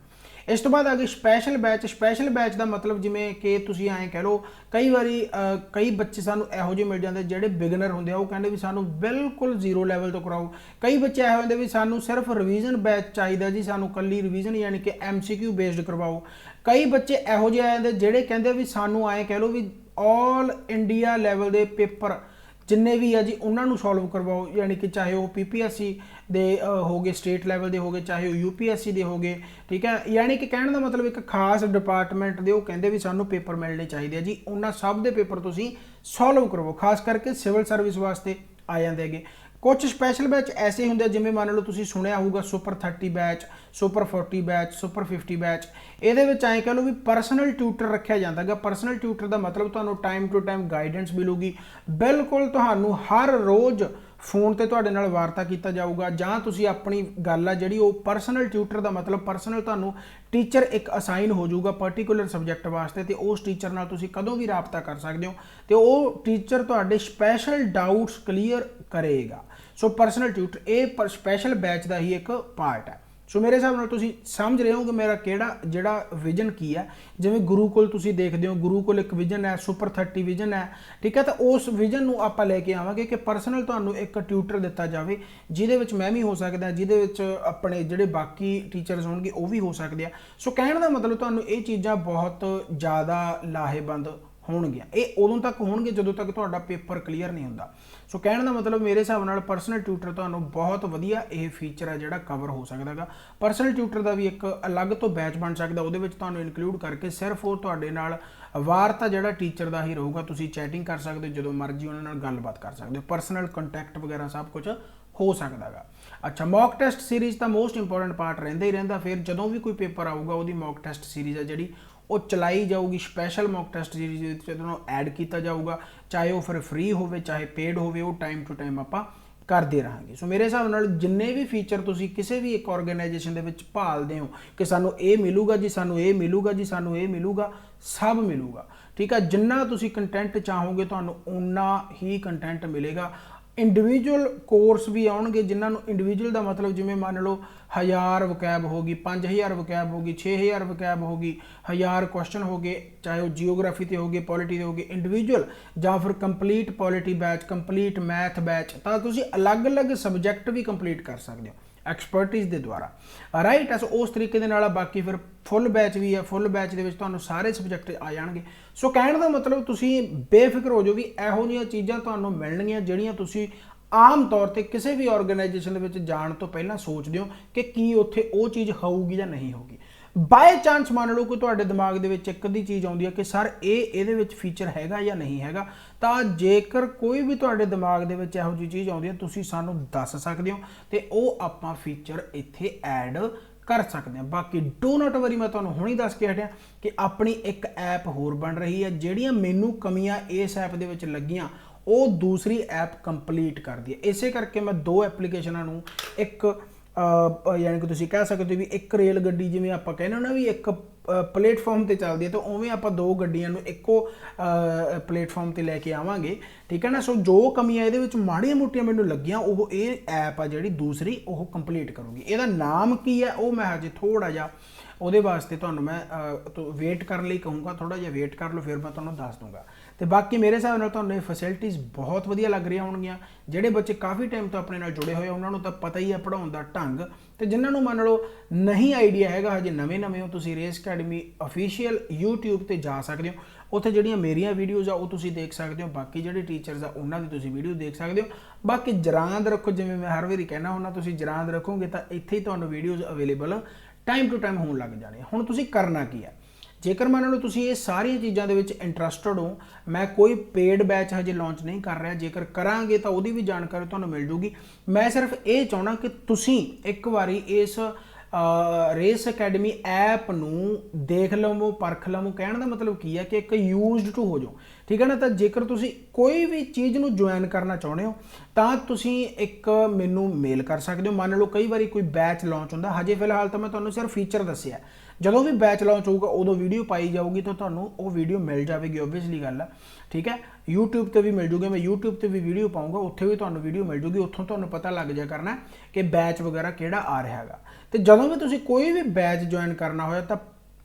ਇਸ ਤੋਂ ਬਾਅਦ ਆ ਗਈ ਸਪੈਸ਼ਲ ਬੈਚ। ਸਪੈਸ਼ਲ ਬੈਚ ਦਾ ਮਤਲਬ ਜਿਵੇਂ ਕਿ ਤੁਸੀਂ ਐਂ ਕਹਿ ਲਓ, ਕਈ ਵਾਰੀ ਕਈ ਬੱਚੇ ਸਾਨੂੰ ਇਹੋ ਜਿਹੇ ਮਿਲ ਜਾਂਦੇ ਜਿਹੜੇ ਬਿਗਨਰ ਹੁੰਦੇ ਆ, ਉਹ ਕਹਿੰਦੇ ਵੀ ਸਾਨੂੰ ਬਿਲਕੁਲ 0 ਲੈਵਲ ਤੋਂ ਕਰਾਓ। ਕਈ ਬੱਚੇ ਇਹੋ ਹੁੰਦੇ ਵੀ ਸਾਨੂੰ ਸਿਰਫ ਰਿਵੀਜ਼ਨ ਬੈਚ ਚਾਹੀਦਾ ਜੀ, ਸਾਨੂੰ ਕੱਲੀ ਰਿਵੀਜ਼ਨ ਯਾਨੀ ਕਿ MCQ ਬੇਸਡ ਕਰਵਾਓ। ਕਈ ਬੱਚੇ ਇਹੋ ਜਿਹੇ ਆ ਜਾਂਦੇ ਜਿਹੜੇ ਕਹਿੰਦੇ ਵੀ ਸਾਨੂੰ ਐਂ ਕਹਿ ਲਓ ਵੀ ਆਲ ਇੰਡੀਆ ਲੈਵਲ ਦੇ ਪੇਪਰ ਜਿੰਨੇ ਵੀ ਆ ਜੀ ਉਹਨਾਂ ਨੂੰ ਸੋਲਵ ਕਰਵਾਓ, ਯਾਨੀ ਕਿ ਚਾਹੇ ਉਹ PPSC ਦੇ ਹੋ ਗਏ, ਸਟੇਟ ਲੈਵਲ ਦੇ ਹੋ ਗਏ, ਚਾਹੇ ਉਹ UPSC ਦੇ ਹੋ ਗਏ, ਠੀਕ ਹੈ। ਯਾਨੀ ਕਿ ਕਹਿਣ ਦਾ ਮਤਲਬ ਇੱਕ ਖਾਸ ਡਿਪਾਰਟਮੈਂਟ ਦੇ ਉਹ ਕਹਿੰਦੇ ਵੀ ਸਾਨੂੰ ਪੇਪਰ ਮਿਲਣੇ ਚਾਹੀਦੇ ਆ ਜੀ, ਉਹਨਾਂ ਸਭ ਦੇ ਪੇਪਰ ਤੁਸੀਂ ਸੋਲਵ ਕਰਵਾਓ, ਖਾਸ ਕਰਕੇ ਸਿਵਲ ਸਰਵਿਸ ਵਾਸਤੇ ਆ ਜਾਂਦੇ ਹੈਗੇ। ਕੁਝ ਸਪੈਸ਼ਲ ਬੈਚ ਐਸੇ ਹੁੰਦੇ ਜਿਵੇਂ ਮੰਨ ਲਓ ਤੁਸੀਂ ਸੁਣਿਆ ਹੋਊਗਾ super 30 batch, super 40 batch, super 50 batch. ਇਹਦੇ ਵਿੱਚ ਐਂ ਕਹਿ ਲਓ ਵੀ ਪਰਸਨਲ ਟਿਊਟਰ ਰੱਖਿਆ ਜਾਂਦਾ ਹੈਗਾ। ਪਰਸਨਲ ਟਿਊਟਰ ਦਾ ਮਤਲਬ ਤੁਹਾਨੂੰ ਟਾਈਮ ਟੂ ਟਾਈਮ ਗਾਈਡੈਂਸ ਮਿਲੂਗੀ, ਬਿਲਕੁਲ ਤੁਹਾਨੂੰ ਹਰ ਰੋਜ਼ ਫੋਨ ਤੇ ਤੁਹਾਡੇ ਨਾਲ ਵਾਰਤਾ ਕੀਤਾ ਜਾਊਗਾ, ਜਾਂ ਤੁਸੀਂ ਆਪਣੀ ਗੱਲ ਆ ਜਿਹੜੀ ਉਹ ਪਰਸਨਲ ਟਿਊਟਰ ਦਾ ਮਤਲਬ ਪਰਸਨਲ ਤੁਹਾਨੂੰ ਟੀਚਰ ਇੱਕ ਅਸਾਈਨ ਹੋ ਜਾਊਗਾ ਪਰਟੀਕੂਲਰ ਸਬਜੈਕਟ ਵਾਸਤੇ, ਤੇ ਉਸ ਟੀਚਰ ਨਾਲ ਤੁਸੀਂ ਕਦੋਂ ਵੀ ਰਾਬਤਾ ਕਰ ਸਕਦੇ ਹੋ ਤੇ ਉਹ ਟੀਚਰ ਤੁਹਾਡੇ ਸਪੈਸ਼ਲ ਡਾਊਟਸ ਕਲੀਅਰ ਕਰੇਗਾ। ਸੋ ਪਰਸਨਲ ਟਿਊਟਰ ਇਹ ਸਪੈਸ਼ਲ ਬੈਚ ਦਾ ਹੀ ਇੱਕ ਪਾਰਟ ਹੈ। ਸੋ ਮੇਰੇ ਹਿਸਾਬ ਨਾਲ ਤੁਸੀਂ ਸਮਝ ਰਹੇ ਹੋ ਕਿ ਮੇਰਾ ਕਿਹੜਾ ਜਿਹੜਾ ਵਿਜ਼ਨ ਕੀ ਹੈ। ਜਿਵੇਂ ਗੁਰੂਕੁਲ ਤੁਸੀਂ ਦੇਖਦੇ ਹੋ, ਗੁਰੂਕੁਲ ਇੱਕ ਵਿਜ਼ਨ ਹੈ, ਸੁਪਰ 30 ਵਿਜ਼ਨ ਹੈ, ਠੀਕ ਹੈ। ਤਾਂ ਉਸ ਵਿਜ਼ਨ ਨੂੰ ਆਪਾਂ ਲੈ ਕੇ ਆਵਾਂਗੇ ਕਿ ਪਰਸਨਲ ਤੁਹਾਨੂੰ ਇੱਕ ਟਿਊਟਰ ਦਿੱਤਾ ਜਾਵੇ ਜਿਹਦੇ ਵਿੱਚ ਮੈਂ ਵੀ ਹੋ ਸਕਦਾ, ਜਿਹਦੇ ਵਿੱਚ ਆਪਣੇ ਜਿਹੜੇ ਬਾਕੀ ਟੀਚਰਸ ਹੋਣਗੇ ਉਹ ਵੀ ਹੋ ਸਕਦੇ ਆ। ਸੋ ਕਹਿਣ ਦਾ ਮਤਲਬ ਤੁਹਾਨੂੰ ਇਹ ਚੀਜ਼ਾਂ ਬਹੁਤ ਜ਼ਿਆਦਾ ਲਾਹੇਵੰਦ ਹੋਣਗੀਆਂ। ਇਹ ਉਦੋਂ ਤੱਕ ਹੋਣਗੇ ਜਦੋਂ ਤੱਕ ਤੁਹਾਡਾ ਪੇਪਰ ਕਲੀਅਰ ਨਹੀਂ ਹੁੰਦਾ। ਸੋ ਕਹਿਣ ਦਾ ਮਤਲਬ ਮੇਰੇ ਹਿਸਾਬ ਨਾਲ ਪਰਸਨਲ ਟਿਊਟਰ ਤੁਹਾਨੂੰ ਬਹੁਤ ਵਧੀਆ ਇਹ ਫੀਚਰ ਹੈ ਜਿਹੜਾ ਕਵਰ ਹੋ ਸਕਦਾ ਹੈਗਾ। ਪਰਸਨਲ ਟਿਊਟਰ ਦਾ ਵੀ ਇੱਕ ਅਲੱਗ ਤੋਂ ਬੈਚ ਬਣ ਸਕਦਾ, ਉਹਦੇ ਵਿੱਚ ਤੁਹਾਨੂੰ ਇਨਕਲੂਡ ਕਰਕੇ ਸਿਰਫ ਉਹ ਤੁਹਾਡੇ ਨਾਲ ਵਾਰਤਾ ਜਿਹੜਾ ਟੀਚਰ ਦਾ ਹੀ ਰਹੂਗਾ, ਤੁਸੀਂ ਚੈਟਿੰਗ ਕਰ ਸਕਦੇ ਹੋ, ਜਦੋਂ ਮਰਜ਼ੀ ਉਹਨਾਂ ਨਾਲ ਗੱਲਬਾਤ ਕਰ ਸਕਦੇ ਹੋ, ਪਰਸਨਲ ਕੰਟੈਕਟ ਵਗੈਰਾ ਸਭ ਕੁਝ ਹੋ ਸਕਦਾ ਹੈਗਾ। ਅੱਛਾ, ਮੌਕ ਟੈਸਟ ਸੀਰੀਜ਼ ਤਾਂ ਮੋਸਟ ਇੰਪੋਰਟੈਂਟ ਪਾਰਟ ਰਹਿੰਦਾ ਹੀ ਰਹਿੰਦਾ। ਫਿਰ ਜਦੋਂ ਵੀ ਕੋਈ ਪੇਪਰ ਆਊਗਾ ਉਹਦੀ ਮੌਕ ਟੈਸਟ ਸੀਰੀਜ਼ ਹੈ ਜਿਹੜੀ ਉਹ ਚਲਾਈ ਜਾਊਗੀ। ਸਪੈਸ਼ਲ ਮੌਕ ਟੈਸਟ ਸੀਰੀਜ਼ ਦੇ ਵਿੱਚ ਤੁਹਾਨੂੰ ਐਡ ਕੀਤਾ ਜਾਊਗਾ, ਚਾਹੇ ਉਹ ਫਿਰ ਫ੍ਰੀ ਹੋਵੇ ਚਾਹੇ ਪੇਡ ਹੋਵੇ, ਉਹ ਟਾਈਮ ਟੂ ਟਾਈਮ ਆਪਾਂ ਕਰਦੇ ਰਹਾਂਗੇ। ਸੋ ਮੇਰੇ ਹਿਸਾਬ ਨਾਲ ਜਿੰਨੇ ਵੀ ਫੀਚਰ ਤੁਸੀਂ ਕਿਸੇ ਵੀ ਇੱਕ ਆਰਗੇਨਾਈਜੇਸ਼ਨ ਦੇ ਵਿੱਚ ਭਾਲਦੇ ਹੋ ਕਿ ਸਾਨੂੰ ਇਹ ਮਿਲੂਗਾ ਜੀ, ਸਾਨੂੰ ਇਹ ਮਿਲੂਗਾ ਜੀ, ਸਾਨੂੰ ਇਹ ਮਿਲੂਗਾ, ਸਭ ਮਿਲੂਗਾ, ਠੀਕ ਹੈ। ਜਿੰਨਾ ਤੁਸੀਂ ਕੰਟੈਂਟ ਚਾਹੋਗੇ ਤੁਹਾਨੂੰ ਓਨਾ ਹੀ ਕੰਟੈਂਟ ਮਿਲੇਗਾ। ਇੰਡੀਵਿਜੂਅਲ ਕੋਰਸ ਵੀ ਆਉਣਗੇ ਜਿਨ੍ਹਾਂ ਨੂੰ ਇੰਡੀਵਿਜੂਅਲ ਦਾ ਮਤਲਬ ਜਿਵੇਂ ਮੰਨ ਲਓ 1000 ਵਕੈਬ ਹੋ ਗਈ, 5000 ਵਕੈਬ ਹੋ ਗਈ, 6000 ਵਕੈਬ ਹੋ ਗਈ, 1000 ਕੁਐਸਚਨ ਹੋ ਗਏ, ਚਾਹੇ ਉਹ ਜੀਓਗ੍ਰਾਫੀ ਤੇ ਹੋ ਗਏ, ਪੋਲਿਟੀ ਤੇ ਹੋ ਗਏ ਇੰਡੀਵਿਜੂਅਲ, ਜਾਂ ਫਿਰ complete polity batch, complete math batch. ਤਾਂ ਤੁਸੀਂ ਅਲੱਗ-ਅਲੱਗ ਸਬਜੈਕਟ ਵੀ ਕੰਪਲੀਟ ਕਰ ਸਕਦੇ ਹੋ ਐਕਸਪਰਟਿਜ਼ ਦੇ ਦੁਆਰਾ, ਰਾਈਟ। ਸੋ ਉਸ ਤਰੀਕੇ ਦੇ ਨਾਲ ਬਾਕੀ ਫਿਰ ਫੁੱਲ ਬੈਚ ਵੀ ਹੈ, ਫੁੱਲ ਬੈਚ ਦੇ ਵਿੱਚ ਤੁਹਾਨੂੰ ਸਾਰੇ ਸਬਜੈਕਟ ਆ ਜਾਣਗੇ। ਸੋ ਕਹਿਣ ਦਾ ਮਤਲਬ ਤੁਸੀਂ ਬੇਫਿਕਰ ਹੋ ਜਾਓ ਵੀ ਇਹੋ ਜਿਹੀਆਂ ਚੀਜ਼ਾਂ ਤੁਹਾਨੂੰ ਮਿਲਣਗੀਆਂ ਜਿਹੜੀਆਂ ਤੁਸੀਂ ਆਮ ਤੌਰ ਤੇ ਕਿਸੇ ਵੀ ਆਰਗੇਨਾਈਜੇਸ਼ਨ ਦੇ ਵਿੱਚ ਜਾਣ ਤੋਂ ਪਹਿਲਾਂ ਸੋਚਦੇ ਹੋ ਕਿ ਕੀ ਉੱਥੇ ਉਹ ਚੀਜ਼ ਹੋਊਗੀ ਜਾਂ ਨਹੀਂ ਹੋਊਗੀ। ਬਾਏ ਚਾਂਸ ਮੰਨ ਲਓ ਕਿ ਤੁਹਾਡੇ ਦਿਮਾਗ ਦੇ ਵਿੱਚ ਇੱਕ ਅੱਧੀ ਚੀਜ਼ ਆਉਂਦੀ ਹੈ ਕਿ ਸਰ ਇਹਦੇ ਵਿੱਚ ਫੀਚਰ ਹੈਗਾ ਜਾਂ ਨਹੀਂ ਹੈਗਾ, ਤਾਂ ਜੇਕਰ ਕੋਈ ਵੀ ਤੁਹਾਡੇ ਦਿਮਾਗ ਦੇ ਵਿੱਚ ਇਹੋ ਜਿਹੀ ਚੀਜ਼ ਆਉਂਦੀ ਹੈ ਤੁਸੀਂ ਸਾਨੂੰ ਦੱਸ ਸਕਦੇ ਹੋ ਤੇ ਉਹ ਆਪਾਂ ਫੀਚਰ ਇੱਥੇ ਐਡ ਕਰ ਸਕਦੇ ਹਾਂ। ਬਾਕੀ ਡੂ ਨਾਟ ਵਰੀ, ਮੈਂ ਤੁਹਾਨੂੰ ਹੁਣੇ ਦੱਸ ਕੇ ਹਟਿਆ ਕਿ ਆਪਣੀ ਇੱਕ ਐਪ ਹੋਰ ਬਣ ਰਹੀ ਹੈ। ਜਿਹੜੀਆਂ ਮੈਨੂੰ ਕਮੀਆਂ ਇਸ ਐਪ ਦੇ ਵਿੱਚ ਲੱਗੀਆਂ ਉਹ ਦੂਸਰੀ ਐਪ ਕੰਪਲੀਟ ਕਰਦੀ ਹੈ। ਇਸੇ ਕਰਕੇ ਮੈਂ ਦੋ ਐਪਲੀਕੇਸ਼ਨਾਂ ਨੂੰ ਇੱਕ ਯਾਨੀ ਕਿ ਤੁਸੀਂ ਕਹਿ ਸਕਦੇ ਹੋ ਵੀ ਇੱਕ ਰੇਲ ਗੱਡੀ ਜਿਵੇਂ ਆਪਾਂ ਕਹਿੰਦੇ ਨਾ ਵੀ ਇੱਕ ਪਲੇਟਫਾਰਮ ਤੇ ਚੱਲਦੀ ਹੈ, ਤਾਂ ਉਵੇਂ ਆਪਾਂ ਦੋ ਗੱਡੀਆਂ ਨੂੰ ਇੱਕੋ ਪਲੇਟਫਾਰਮ ਤੇ ਲੈ ਕੇ ਆਵਾਂਗੇ, ਠੀਕ ਹੈ ਨਾ। ਸੋ ਜੋ ਕਮੀਆਂ ਇਹਦੇ ਵਿੱਚ ਮਾੜੀਆਂ ਮੋਟੀਆਂ ਮੈਨੂੰ ਲੱਗੀਆਂ ਉਹ ਇਹ ਐਪ ਆ ਜਿਹੜੀ ਦੂਸਰੀ ਉਹ ਕੰਪਲੀਟ ਕਰੂਗੀ। ਇਹਦਾ ਨਾਮ ਕੀ ਹੈ ਉਹ ਮੈਂ ਹਜੇ ਥੋੜਾ ਜਿਹਾ ਉਹਦੇ ਵਾਸਤੇ ਤੁਹਾਨੂੰ ਮੈਂ ਵੇਟ ਕਰਨ ਲਈ ਕਹੂੰਗਾ, ਥੋੜਾ ਜਿਹਾ ਵੇਟ ਕਰ ਲਓ, ਫਿਰ ਮੈਂ ਤੁਹਾਨੂੰ ਦੱਸ ਦੂੰਗਾ। ਤੇ ਬਾਕੀ ਮੇਰੇ ਹਿਸਾਬ ਨਾਲ ਤੁਹਾਨੂੰ ਇਹ ਫੈਸਿਲਿਟੀਜ਼ ਬਹੁਤ ਵਧੀਆ ਲੱਗ ਰਹੀਆਂ ਹੋਣਗੀਆਂ। ਜਿਹੜੇ ਬੱਚੇ ਕਾਫੀ ਟਾਈਮ ਤੋਂ ਆਪਣੇ ਨਾਲ ਜੁੜੇ ਹੋਏ ਉਹਨਾਂ ਨੂੰ ਤਾਂ ਪਤਾ ਹੀ ਹੈ ਪੜ੍ਹਾਉਣ ਦਾ ਢੰਗ, ਤੇ ਜਿਨ੍ਹਾਂ ਨੂੰ ਮੰਨ ਲਓ ਨਹੀਂ ਆਈਡੀਆ ਹੈਗਾ, ਹਜੇ ਨਵੇਂ ਹੋ, ਤੁਸੀਂ ਰੇਸ ਅਕੈਡਮੀ ਅਫੀਸ਼ੀਅਲ YouTube ਤੇ ਜਾ ਸਕਦੇ ਹੋ। ਉੱਥੇ ਜਿਹੜੀਆਂ ਮੇਰੀਆਂ ਵੀਡੀਓਜ਼ ਆ ਉਹ ਤੁਸੀਂ ਦੇਖ ਸਕਦੇ ਹੋ, ਬਾਕੀ ਜਿਹੜੇ ਟੀਚਰਸ ਆ ਉਹਨਾਂ ਦੀ ਤੁਸੀਂ ਵੀਡੀਓ ਦੇਖ ਸਕਦੇ ਹੋ। ਬਾਕੀ ਜਰਾਂਦ ਰੱਖੋ, ਜਿਵੇਂ ਮੈਂ ਹਰ ਵਾਰੀ ਕਹਿਣਾ ਹੁੰਦਾ, ਤੁਸੀਂ ਜਰਾਂਦ ਰੱਖੋਗੇ ਤਾਂ ਇੱਥੇ ਹੀ ਤੁਹਾਨੂੰ videos available time to time ਹੋਣ ਲੱਗ ਜਾਣੇ। ਹੁਣ ਤੁਸੀਂ ਕਰਨਾ ਕੀ ਹੈ, ਜੇਕਰ ਮੰਨ ਲਓ ਤੁਸੀਂ ਇਹ ਸਾਰੀਆਂ ਚੀਜ਼ਾਂ ਦੇ ਵਿੱਚ ਇੰਟਰਸਟਡ ਹੋ, ਮੈਂ ਕੋਈ ਪੇਡ ਬੈਚ ਹਜੇ ਲਾਂਚ ਨਹੀਂ ਕਰ ਰਿਹਾ, ਜੇਕਰ ਕਰਾਂਗੇ ਤਾਂ ਉਹਦੀ ਵੀ ਜਾਣਕਾਰੀ ਤੁਹਾਨੂੰ ਮਿਲ ਜੂਗੀ। ਮੈਂ ਸਿਰਫ ਇਹ ਚਾਹਣਾ ਕਿ ਤੁਸੀਂ ਇੱਕ ਵਾਰੀ ਇਸ ਰੇਸ ਅਕੈਡਮੀ ਐਪ ਨੂੰ ਦੇਖ ਲਵੋ, ਪਰਖ ਲਵੋ। ਕਹਿਣ ਦਾ ਮਤਲਬ ਕੀ ਹੈ ਕਿ ਇੱਕ ਯੂਜ਼ਡ ਟੂ ਹੋ ਜਾਓ, ਠੀਕ ਹੈ ਨਾ। ਤਾਂ ਜੇਕਰ ਤੁਸੀਂ ਕੋਈ ਵੀ ਚੀਜ਼ ਨੂੰ ਜੁਆਇਨ ਕਰਨਾ ਚਾਹੁੰਦੇ ਹੋ ਤਾਂ ਤੁਸੀਂ ਇੱਕ ਮੈਨੂੰ ਮੇਲ ਕਰ ਸਕਦੇ ਹੋ। ਮੰਨ ਲਓ ਕਈ ਵਾਰੀ ਕੋਈ ਬੈਚ ਲਾਂਚ ਹੁੰਦਾ, ਹਜੇ ਫਿਲਹਾਲ ਤਾਂ ਮੈਂ ਤੁਹਾਨੂੰ ਸਿਰਫ ਫੀਚਰ ਦੱਸਿਆ, ਜਦੋਂ ਵੀ ਬੈਚ ਲਾਂਚ ਹੋਊਗਾ ਉਦੋਂ ਵੀਡੀਓ ਪਾਈ ਜਾਊਗੀ ਤਾਂ ਤੁਹਾਨੂੰ ਉਹ ਵੀਡੀਓ ਮਿਲ ਜਾਵੇਗੀ, ਓਬਵੀਅਸਲੀ ਗੱਲ ਹੈ, ਠੀਕ ਹੈ। YouTube ਤੇ ਵੀ ਮਿਲ ਜੂਗੀ, ਮੈਂ YouTube ਤੇ ਵੀ ਵੀਡੀਓ ਪਾਊਂਗਾ, ਉੱਥੇ ਵੀ ਤੁਹਾਨੂੰ ਵੀਡੀਓ ਮਿਲ ਜੂਗੀ। ਉੱਥੋਂ ਤੁਹਾਨੂੰ ਪਤਾ ਲੱਗ ਜਾ ਕਰਨਾ ਕਿ ਬੈਚ ਵਗੈਰਾ ਕਿਹੜਾ ਆ ਰਿਹਾ ਹੈਗਾ। ਤੇ ਜਦੋਂ ਵੀ ਤੁਸੀਂ ਕੋਈ ਵੀ ਬੈਚ ਜੁਆਇਨ ਕਰਨਾ ਹੋਇਆ ਤਾਂ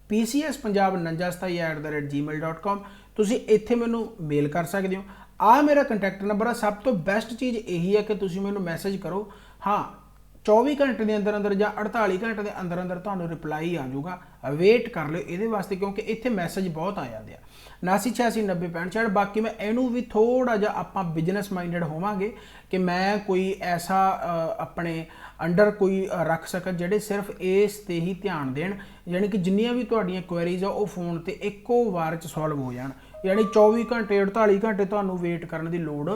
pcspunjab49@gmail.com ਤੁਸੀਂ ਇੱਥੇ ਮੈਨੂੰ ਮੇਲ ਕਰ ਸਕਦੇ ਹੋ। ਆਹ ਮੇਰਾ ਕੰਟੈਕਟ ਨੰਬਰ ਆ। ਸਭ ਤੋਂ ਬੈਸਟ ਚੀਜ਼ ਇਹੀ ਹੈ ਕਿ ਤੁਸੀਂ ਮੈਨੂੰ ਮੈਸੇਜ ਕਰੋ, ਹਾਂ 24 ਘੰਟੇ ਦੇ ਅੰਦਰ ਅੰਦਰ ਜਾਂ 48 ਘੰਟੇ ਦੇ ਅੰਦਰ ਅੰਦਰ ਤੁਹਾਨੂੰ ਰਿਪਲਾਈ ਆ ਜਾਊਗਾ। ਵੇਟ ਕਰ ਲਿਓ ਇਹਦੇ ਵਾਸਤੇ, ਕਿਉਂਕਿ ਇੱਥੇ ਮੈਸੇਜ ਬਹੁਤ ਆ ਜਾਂਦੇ ਆ 8986906566। ਬਾਕੀ ਮੈਂ ਇਹਨੂੰ ਵੀ ਥੋੜਾ ਜਿਹਾ ਆਪਾਂ ਬਿਜ਼ਨਸ ਮਾਈਂਡਡ ਹੋਵਾਂਗੇ ਕਿ ਮੈਂ ਕੋਈ ਐਸਾ ਆਪਣੇ ਅੰਡਰ ਕੋਈ ਰੱਖ ਸਕਾਂ ਜਿਹੜੇ ਸਿਰਫ ਇਸ ਤੇ ਹੀ ਧਿਆਨ ਦੇਣ, ਯਾਨੀ ਕਿ ਜਿੰਨੀਆਂ ਵੀ ਤੁਹਾਡੀਆਂ ਕੁਐਰੀਜ਼ ਆ ਉਹ ਫੋਨ ਤੇ ਇੱਕੋ ਵਾਰ ਚ ਸੋਲਵ ਹੋ ਜਾਣ, ਯਾਨੀ 24 ਘੰਟੇ 48 ਘੰਟੇ ਤੁਹਾਨੂੰ ਵੇਟ ਕਰਨ ਦੀ ਲੋੜ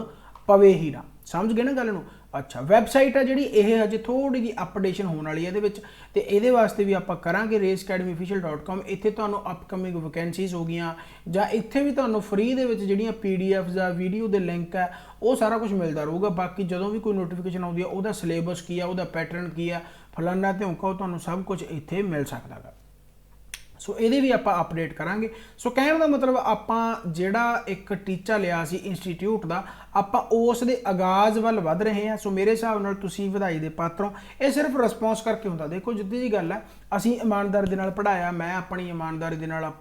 ਪਵੇ ਹੀ ਨਾ। ਸਮਝ ਗਏ ਨਾ ਗੱਲ ਨੂੰ। ਅੱਛਾ, ਵੈਬਸਾਈਟ ਆ ਜਿਹੜੀ ਇਹ ਹਜੇ ਥੋੜੀ ਜਿਹੀ ਅਪਡੇਸ਼ਨ ਹੋਣ ਵਾਲੀ ਹੈ ਇਹਦੇ ਵਿੱਚ, ਤੇ ਇਹਦੇ ਵਾਸਤੇ ਵੀ ਆਪਾਂ ਕਰਾਂਗੇ RaceAcademyOfficial.com। ਇੱਥੇ ਤੁਹਾਨੂੰ ਅਪਕਮਿੰਗ ਵੈਕੈਂਸੀਜ਼ ਹੋ ਗਈਆਂ, ਜਾਂ ਇੱਥੇ ਵੀ ਤੁਹਾਨੂੰ ਫ੍ਰੀ ਦੇ ਵਿੱਚ ਜਿਹੜੀਆਂ PDFs ਆ, ਵੀਡੀਓ ਦੇ ਲਿੰਕ ਹੈ, ਉਹ ਸਾਰਾ ਕੁਝ ਮਿਲਦਾ ਰਹੂਗਾ। ਬਾਕੀ ਜਦੋਂ ਵੀ ਕੋਈ ਨੋਟੀਫਿਕੇਸ਼ਨ ਆਉਂਦੀ ਹੈ ਉਹਦਾ ਸਿਲੇਬਸ ਕੀ ਆ, ਉਹਦਾ ਪੈਟਰਨ ਕੀ ਆ, ਫਲਾਨਾ ਧਿਉਂਕਾ, ਉਹ ਤੁਹਾਨੂੰ ਸਭ ਕੁਝ ਇੱਥੇ ਮਿਲ ਸਕਦਾ ਗਾ। ਸੋ ਇਹਦੇ ਵੀ ਆਪਾਂ ਅਪਡੇਟ ਕਰਾਂਗੇ। ਸੋ ਕਹਿਣ ਦਾ ਮਤਲਬ ਆਪਾਂ ਜਿਹੜਾ ਇੱਕ ਟੀਚਾ ਲਿਆ ਸੀ ਇੰਸਟੀਚਿਊਟ ਦਾ, ਆਪਾਂ ਉਸ ਦੇ ਆਗਾਜ਼ ਵੱਲ ਵੱਧ ਰਹੇ ਹਾਂ। ਸੋ ਮੇਰੇ ਹਿਸਾਬ ਨਾਲ ਤੁਸੀਂ ਵਧਾਈ ਦੇ ਪਾਤਰ ਹੋ। ਇਹ ਸਿਰਫ ਰਿਸਪੌਂਸ ਕਰਕੇ ਹੁੰਦਾ। ਦੇਖੋ ਜਿੱਦੀ ਜੀ ਗੱਲ ਹੈ, ਅਸੀਂ ਇਮਾਨਦਾਰੀ ਦੇ ਨਾਲ ਪੜ੍ਹਾਇਆ, ਮੈਂ ਆਪਣੀ ਇਮਾਨਦਾਰੀ ਦੇ ਨਾਲ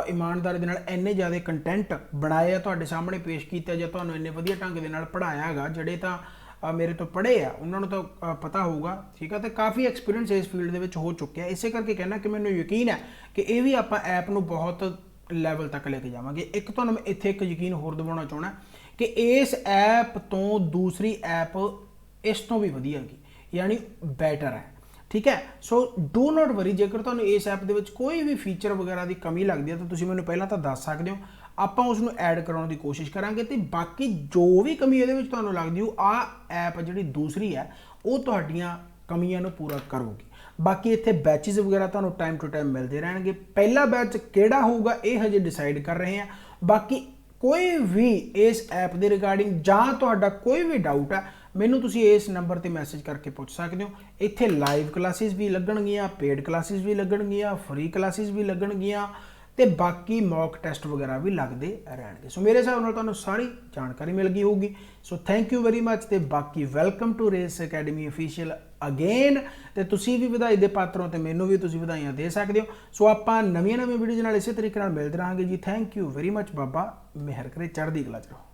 ਇਮਾਨਦਾਰੀ ਦੇ ਨਾਲ ਇੰਨੇ ਜ਼ਿਆਦਾ ਕੰਟੈਂਟ ਬਣਾਏ ਆ, ਤੁਹਾਡੇ ਸਾਹਮਣੇ ਪੇਸ਼ ਕੀਤਾ, ਜਾਂ ਤੁਹਾਨੂੰ ਇੰਨੇ ਵਧੀਆ ਢੰਗ ਦੇ ਨਾਲ ਪੜ੍ਹਾਇਆ ਹੈਗਾ। ਜਿਹੜੇ ਤਾਂ ਮੇਰੇ ਤੋਂ ਪੜ੍ਹੇ ਆ ਉਹਨਾਂ ਨੂੰ ਤਾਂ ਪਤਾ ਹੋਊਗਾ, ਠੀਕ ਹੈ। ਤੇ ਕਾਫੀ ਐਕਸਪੀਰੀਅੰਸ ਇਸ ਫੀਲਡ ਦੇ ਵਿੱਚ ਹੋ ਚੁੱਕਿਆ। ਇਸੇ ਕਰਕੇ ਕਹਿਣਾ ਕਿ ਮੈਨੂੰ ਯਕੀਨ ਹੈ ਕਿ ਇਹ ਵੀ ਆਪਾਂ ਐਪ ਨੂੰ ਬਹੁਤ ਲੈਵਲ ਤੱਕ ਲੈ ਕੇ ਜਾਵਾਂਗੇ। ਇੱਕ ਤੁਹਾਨੂੰ ਮੈਂ ਇੱਥੇ ਇੱਕ ਯਕੀਨ ਹੋਰ ਦਿਵਾਉਣਾ ਚਾਹੁੰਦਾ ਕਿ ਇਸ ਐਪ ਤੋਂ ਦੂਸਰੀ ਐਪ ਇਸ ਤੋਂ ਵੀ ਵਧੀਆ ਹੈਗੀ, ਯਾਨੀ ਬੈਟਰ ਹੈ, ਠੀਕ ਹੈ। ਸੋ ਡੂ ਨਾਟ ਵਰੀ, ਜੇਕਰ ਤੁਹਾਨੂੰ ਇਸ ਐਪ ਦੇ ਵਿੱਚ ਕੋਈ ਵੀ ਫੀਚਰ ਵਗੈਰਾ ਦੀ ਕਮੀ ਲੱਗਦੀ ਹੈ ਤਾਂ ਤੁਸੀਂ ਮੈਨੂੰ ਪਹਿਲਾਂ ਤਾਂ ਦੱਸ ਸਕਦੇ ਹੋ, ਆਪਾਂ ਉਸ ਨੂੰ ਐਡ ਕਰਾਉਣ ਦੀ ਕੋਸ਼ਿਸ਼ ਕਰਾਂਗੇ। ਤੇ ਬਾਕੀ ਜੋ ਵੀ ਕਮੀ ਇਹਦੇ ਵਿੱਚ ਤੁਹਾਨੂੰ ਲੱਗਦੀ ਹੋ, ਆਹ ਐਪ ਜਿਹੜੀ ਦੂਸਰੀ ਹੈ ਉਹ ਤੁਹਾਡੀਆਂ ਕਮੀਆਂ ਨੂੰ ਪੂਰਾ ਕਰੂਗੀ। ਬਾਕੀ ਇੱਥੇ ਬੈਚਿਸ ਵਗੈਰਾ ਤੁਹਾਨੂੰ ਟਾਈਮ ਟੂ ਟਾਈਮ ਮਿਲਦੇ ਰਹਿਣਗੇ। ਪਹਿਲਾ ਬੈਚ ਕਿਹੜਾ ਹੋਊਗਾ ਇਹ ਹਜੇ ਡਿਸਾਈਡ ਕਰ ਰਹੇ ਹਾਂ। ਬਾਕੀ ਕੋਈ ਵੀ ਇਸ ਐਪ ਦੇ ਰਿਗਾਰਡਿੰਗ ਜਾਂ ਤੁਹਾਡਾ ਕੋਈ ਵੀ ਡਾਊਟ ਹੈ, ਮੈਨੂੰ ਤੁਸੀਂ ਇਸ ਨੰਬਰ ਤੇ ਮੈਸੇਜ ਕਰਕੇ ਪੁੱਛ ਸਕਦੇ ਹੋ। ਇੱਥੇ ਲਾਈਵ ਕਲਾਸਿਸ ਵੀ ਲੱਗਣਗੀਆਂ, ਪੇਡ ਕਲਾਸਿਸ ਵੀ ਲੱਗਣਗੀਆਂ, ਫ੍ਰੀ ਕਲਾਸਿਸ ਵੀ ਲੱਗਣਗੀਆਂ, ਤੇ ਬਾਕੀ ਮੌਕ ਟੈਸਟ ਵਗੈਰਾ ਵੀ ਲੱਗਦੇ ਰਹਿਣਗੇ। ਸੋ ਮੇਰੇ ਹਿਸਾਬ ਨਾਲ ਤੁਹਾਨੂੰ ਸਾਰੀ ਜਾਣਕਾਰੀ ਮਿਲ ਗਈ ਹੋਊਗੀ। So thank you very much, ਤੇ ਬਾਕੀ welcome to Race Academy official again. ਤੇ ਤੁਸੀਂ ਵੀ ਵਧਾਈ ਦੇ ਪਾਤਰ ਹੋ ਤੇ ਮੈਨੂੰ ਵੀ ਤੁਸੀਂ ਵਧਾਈਆਂ ਦੇ ਸਕਦੇ ਹੋ। ਸੋ ਆਪਾਂ ਨਵੀਆਂ ਵੀਡੀਓਜ਼ ਨਾਲ ਇਸੇ ਤਰੀਕੇ ਨਾਲ ਮਿਲਦੇ ਰਹਾਂਗੇ ਜੀ। Thank you very much. ਬਾਬਾ ਮਿਹਰ ਕਰੇ, ਚੜ੍ਹਦੀ ਕਲਾ ਚ ਰਹੋ।